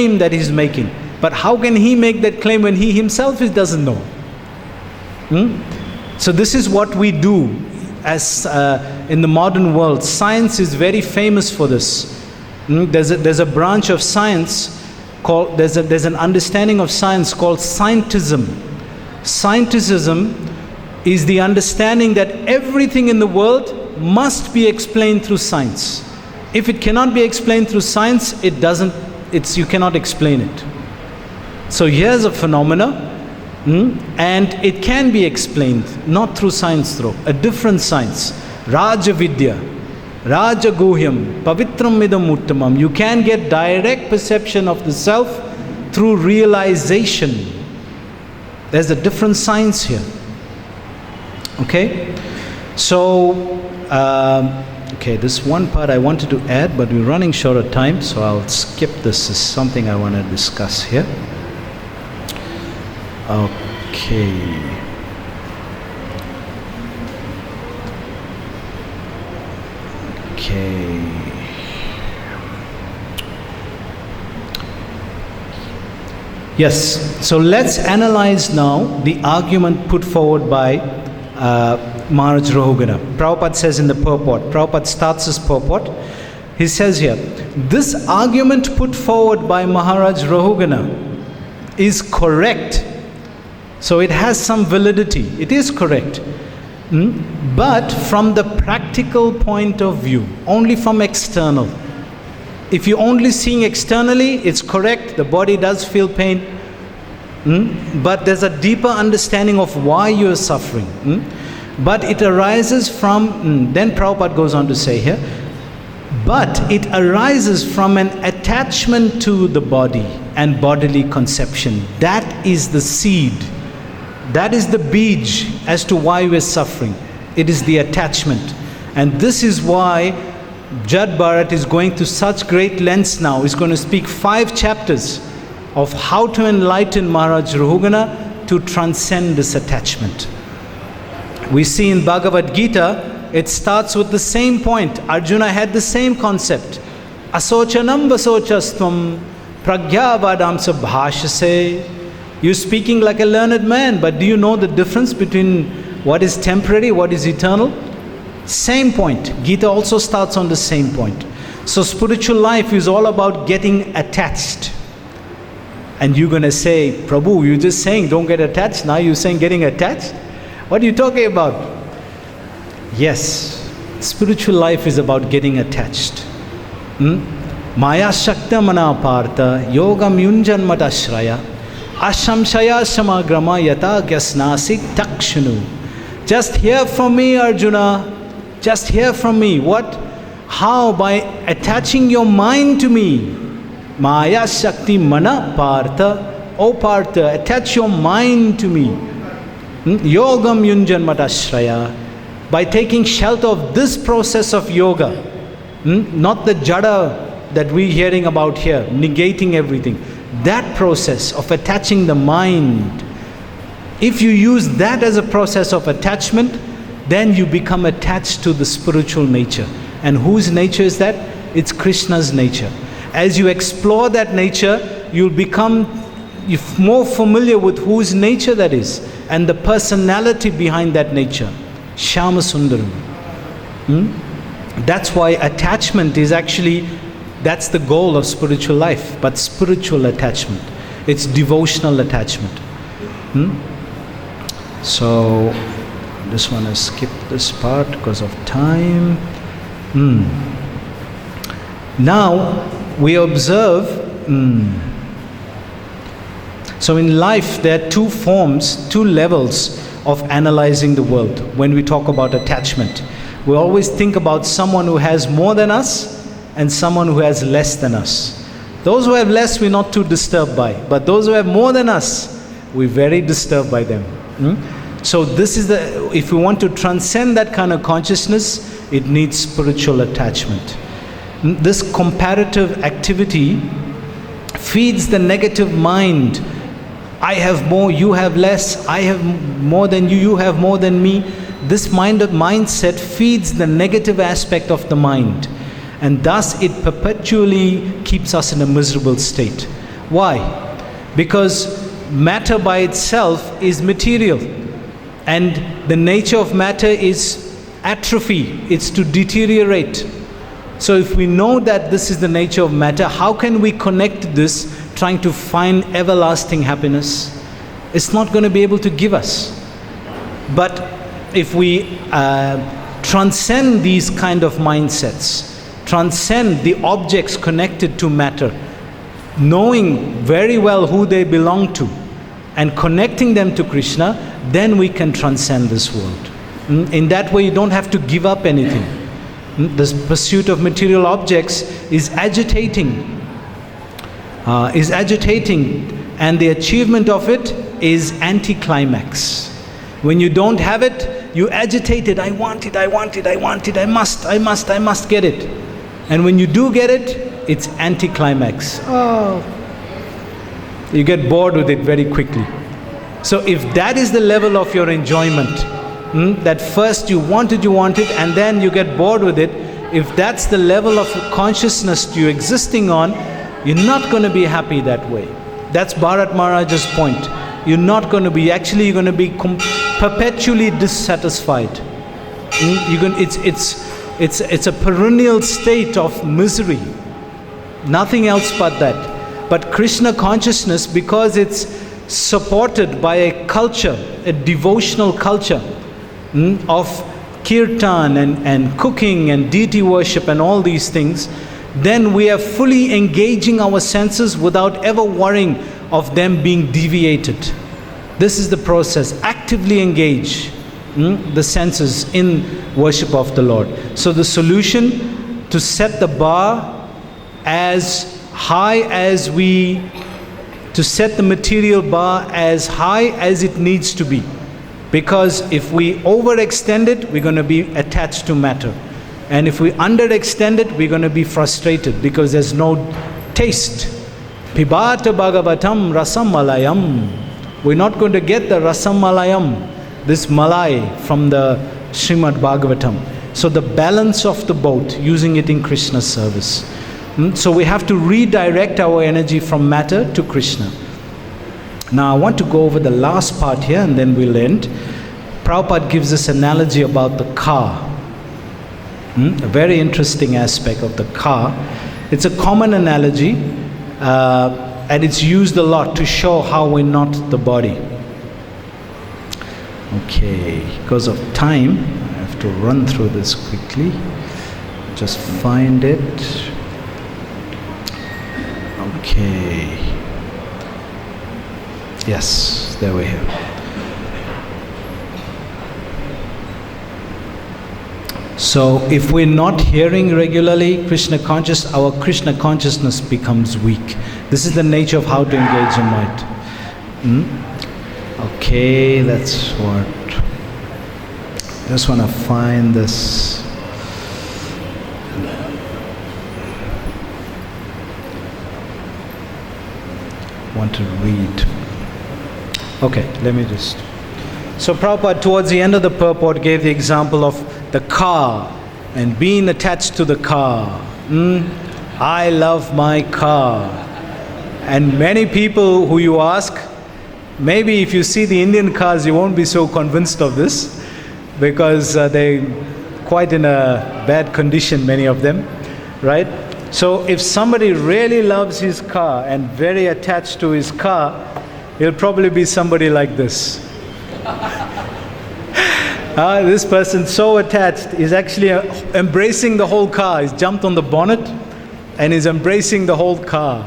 claim that he's making. But how can he make that claim when he himself doesn't know? So this is what we do as in the modern world. Science is very famous for this. There's a branch of science called, there's an understanding of science called scientism. Scientism is the understanding that everything in the world must be explained through science. If it cannot be explained through science, you cannot explain it. So here's a phenomena, and it can be explained, not through science, through a different science. Raja Vidya, Raja Guhyam, Pavitram Midam Uttamam. You can get direct perception of the self through realization. There's a different science here. Okay? So, okay, this one part I wanted to add, but we're running short of time, so I'll skip this. This is something I want to discuss here. Okay. Okay. Yes, so let's analyze now the argument put forward by Maharaj Rahugana. Prabhupada says in the purport, Prabhupada starts his purport, he says here, this argument put forward by Maharaj Rahugana is correct. So it has some validity, it is correct. But from the practical point of view, only from external. If you're only seeing externally, it's correct, the body does feel pain. But there's a deeper understanding of why you're suffering. But it arises from, then Prabhupada goes on to say here, but it arises from an attachment to the body and bodily conception. That is the seed. That is the bij as to why we're suffering. It is the attachment. And this is why Jad Bharat is going to such great lengths now. He's going to speak 5 chapters of how to enlighten Maharaj Rahugana to transcend this attachment. We see in Bhagavad Gita, it starts with the same point. Arjuna had the same concept. Asochanam vasochastvam pragyavadamsa bhashase. You're speaking like a learned man, but do you know the difference between what is temporary, what is eternal? Same point. Gita also starts on the same point. So spiritual life is all about getting attached. And you're going to say, Prabhu, you're just saying don't get attached. Now you're saying getting attached? What are you talking about? Yes, spiritual life is about getting attached. Maya Shakta Mana Partha Yogam Yunjan Matashraya Ashamshaya Samagrama Yata Gyasnasi Takshanu. Just hear from me, Arjuna. Just hear from me. What? How? By attaching your mind to me. Maya Shakti Mana Partha. O Partha, attach your mind to me. Yogam Yunjan Matashraya. By taking shelter of this process of yoga. Not the jada that we're hearing about here, negating everything. That process of attaching the mind. If you use that as a process of attachment, then you become attached to the spiritual nature. And whose nature is that? It's Krishna's nature. As you explore that nature, you'll become more familiar with whose nature that is and the personality behind that nature. Shyama Sundaram. That's why attachment is actually, that's the goal of spiritual life, but spiritual attachment. It's devotional attachment. So, I just want to skip this part because of time. Now, we observe, so in life there are 2 forms, 2 levels of analyzing the world. When we talk about attachment, we always think about someone who has more than us and someone who has less than us. Those who have less we're not too disturbed by, but those who have more than us, we're very disturbed by them. So this is if we want to transcend that kind of consciousness, it needs spiritual attachment. This comparative activity feeds the negative mind. I have more, you have less, I have more than you, you have more than me. This mindset feeds the negative aspect of the mind, and thus it perpetually keeps us in a miserable state. Why? Because matter by itself is material, and the nature of matter is atrophy, it's to deteriorate. So if we know that this is the nature of matter, how can we connect this trying to find everlasting happiness? It's not going to be able to give us. But if we transcend these kind of mindsets, transcend the objects connected to matter, knowing very well who they belong to, and connecting them to Krishna, then we can transcend this world. In that way, you don't have to give up anything. The pursuit of material objects is agitating, and the achievement of it is anticlimax. When you don't have it, you agitate it. I want it, I want it, I want it, I must get it. And when you do get it, it's anticlimax. Oh, you get bored with it very quickly. So if that is the level of your enjoyment, that first you want it, and then you get bored with it, if that's the level of consciousness you're existing on, you're not going to be happy that way. That's Bharat Maharaj's point. You're not going to be, actually you're going to be perpetually dissatisfied. It's a perennial state of misery. Nothing else but that. But Krishna consciousness, because it's supported by a culture, a devotional culture of kirtan and cooking and deity worship and all these things, then we are fully engaging our senses without ever worrying of them being deviated. This is the process. Actively engage the senses in worship of the Lord. So the solution to set the bar as high as to set the material bar as high as it needs to be. Because if we overextend it, we're going to be attached to matter. And if we underextend it, we're going to be frustrated because there's no taste. Pibata Bhagavatam Rasam Malayam. We're not going to get the Rasam Malayam, this Malay from the Srimad Bhagavatam. So the balance of the boat, using it in Krishna's service. So we have to redirect our energy from matter to Krishna. Now I want to go over the last part here and then we'll end. Prabhupada gives this analogy about the car. A very interesting aspect of the car. It's a common analogy and it's used a lot to show how we're not the body. Okay, because of time, I have to run through this quickly. Just find it. Okay. Yes, there we are. So if we're not hearing regularly Krishna conscious, our Krishna consciousness becomes weak. This is the nature of how to engage in mind. Okay, that's what. Just want to find this. Want to read. Okay, let me just. So Prabhupada towards the end of the purport gave the example of the car and being attached to the car. I love my car. And many people who you ask, maybe if you see the Indian cars, you won't be so convinced of this because they're quite in a bad condition, many of them, right? So if somebody really loves his car and very attached to his car, he'll probably be somebody like this. This person so attached is actually embracing the whole car. He's jumped on the bonnet and is embracing the whole car.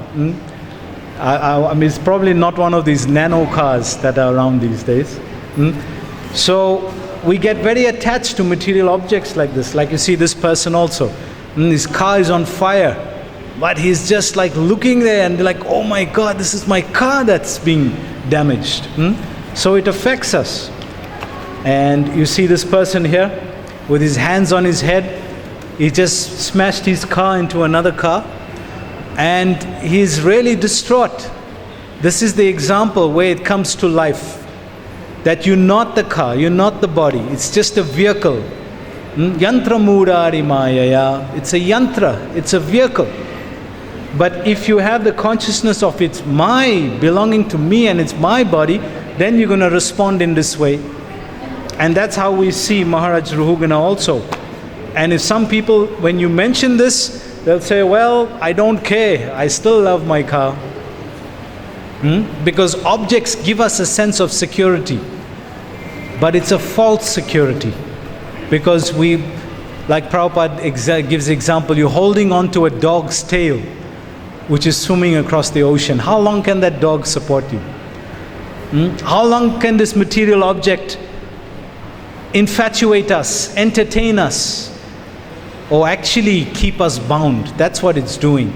I mean, it's probably not one of these nano cars that are around these days. So we get very attached to material objects like this. Like you see this person also. His car is on fire, but he's just like looking there and like, oh my God, this is my car that's being damaged. So it affects us. And you see this person here with his hands on his head. He just smashed his car into another car and he's really distraught. This is the example where it comes to life. That you're not the car, you're not the body. It's just a vehicle. Yantra murari mayaya. It's a yantra, it's a vehicle. But if you have the consciousness of it's my, belonging to me and it's my body, then you're going to respond in this way. And that's how we see Maharaj Rahugana also. And if some people, when you mention this, they'll say, well, I don't care, I still love my car. Because objects give us a sense of security. But it's a false security. Because we, like Prabhupada gives example, you're holding on to a dog's tail, which is swimming across the ocean. How long can that dog support you? How long can this material object infatuate us, entertain us, or actually keep us bound? That's what it's doing.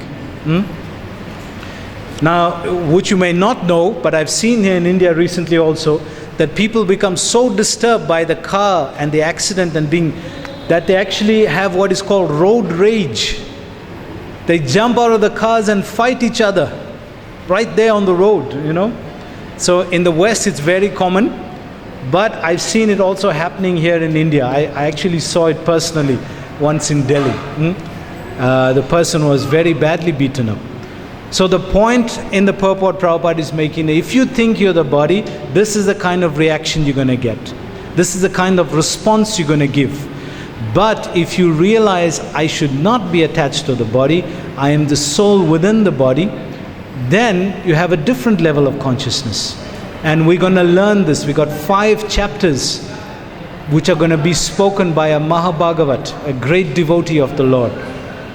Now, which you may not know, but I've seen here in India recently also, that people become so disturbed by the car and the accident and that they actually have what is called road rage. They jump out of the cars and fight each other right there on the road, So in the West it's very common, but I've seen it also happening here in India. I actually saw it personally once in Delhi. The person was very badly beaten up. So the point in the purport Prabhupada is making, if you think you're the body, this is the kind of reaction you're going to get. This is the kind of response you're going to give. But if you realize I should not be attached to the body, I am the soul within the body, then you have a different level of consciousness. And we're going to learn this. We got 5 chapters which are going to be spoken by a Mahabhagavat, a great devotee of the Lord.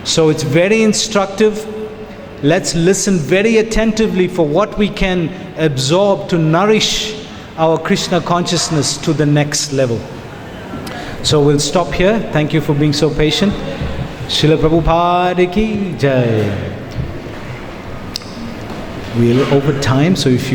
So it's very instructive. Let's listen very attentively for what we can absorb to nourish our Krishna consciousness to the next level. So we'll stop here. Thank you for being so patient. Srila Prabhupada ki Jai. We're over time, so if you